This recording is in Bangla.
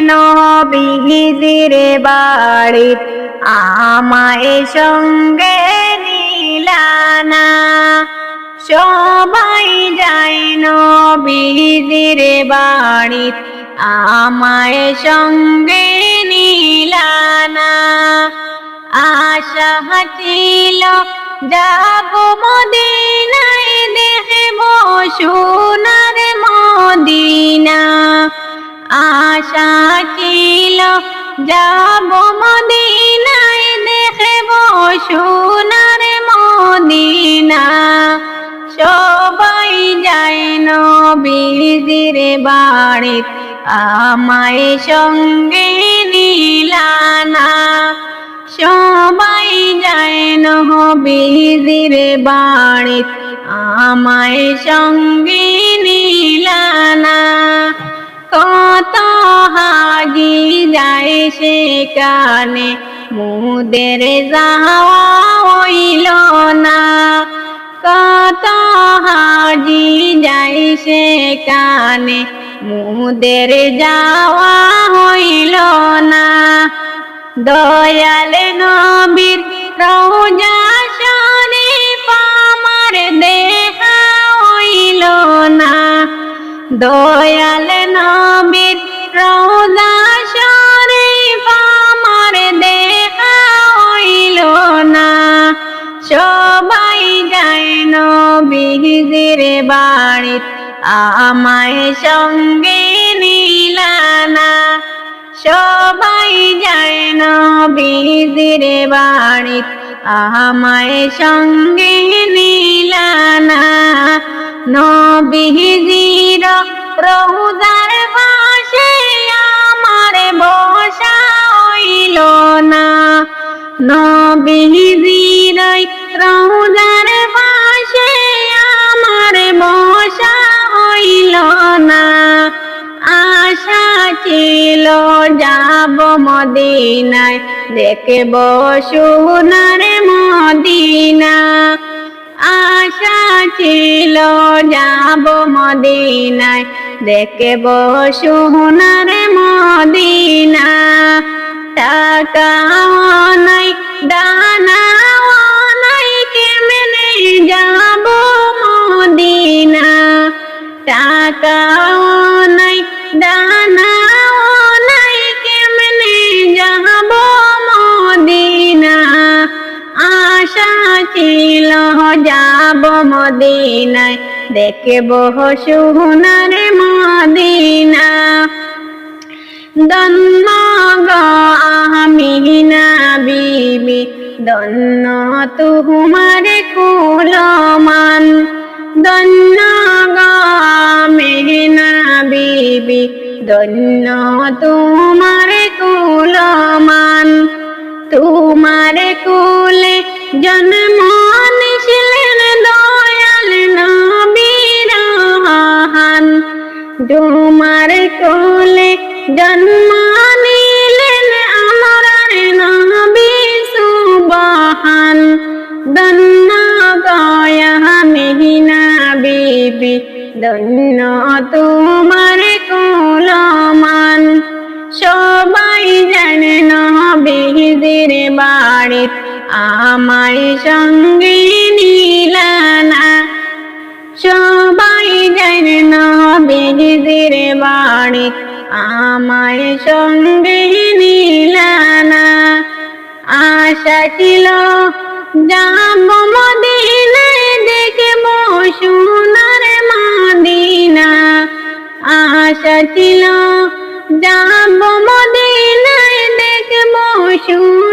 নবীজির বাড়ি আমায় সঙ্গে নিলানা। সবাই যায় নবীজির বাড়ি আমায় সঙ্গে নিলানা। আশা ছিল যাব মদিনায় দেখব সোনার মদিনা। আশা ছিল যাব মদিনায় দেখব সোনার মদিনা। সবাই যায় নবীজির বাড়ি আমায় সঙ্গে নিলানা। সবাই যায় নবীজির বাড়ি আমায় সঙ্গে নিলানা। কত হাজি যায় সেখানে মুদের যাওয়া হইল না। কত হাজি যায় সেখানে মুদের যাওয়া হইল না। দয়াল নবীর রওজা শরীফ আমার দেখা হইল না। দয়াল নবীর রওজা শরীফ আমার দেখা হইল না। সবাই যায় নবীজির বাড়ি আমায় সঙ্গে নিলানা। সবাই যায় নবীজির বাড়ি আমায় সঙ্গে নিলানা। নবীজির রওজার পাশে আমার বসা হইল না। নবীজির রওজার পাশে আমার বসা হইল না। আশা ছিল যাব মদিনায় দেখব সোনার মদিনা। আশা ছিল যাব মদিনায় দেখব সোনার মদিনা। টাকাও নাই দানাও নাই কেমনে যাব মদিনা। টাকাও নাই দানাও নাই কেমনে যাব মদিনা। আশা ছিল যাব মদিনায় দেখব সোনার মদিনা। ধন্য গো আমিনা বিবি ধন্য তোমার কুলমান। ধন্য গো আমিনা বিবি ধন্য তোমার কুলমান। তোমার কুলে জন্ম নিছিলেন দয়াল নবী রহমান। তোমার কুলে জন্ম নিলেন আমার নবী সুবহান। ধন্য গয়া আমিনা বিবি ধন্য তোমার কুলমান। সবাই জানে নবীজির বাড়ি আমায় সঙ্গে নিলানা। সবাই জানে নবীজির বাড়ি আমায় সঙ্গে নিলানা। আশা ছিল যাব মদিনায় দেখব সোনার মদিনা। আশা ছিল যাব মদিনায় দেখব সোনার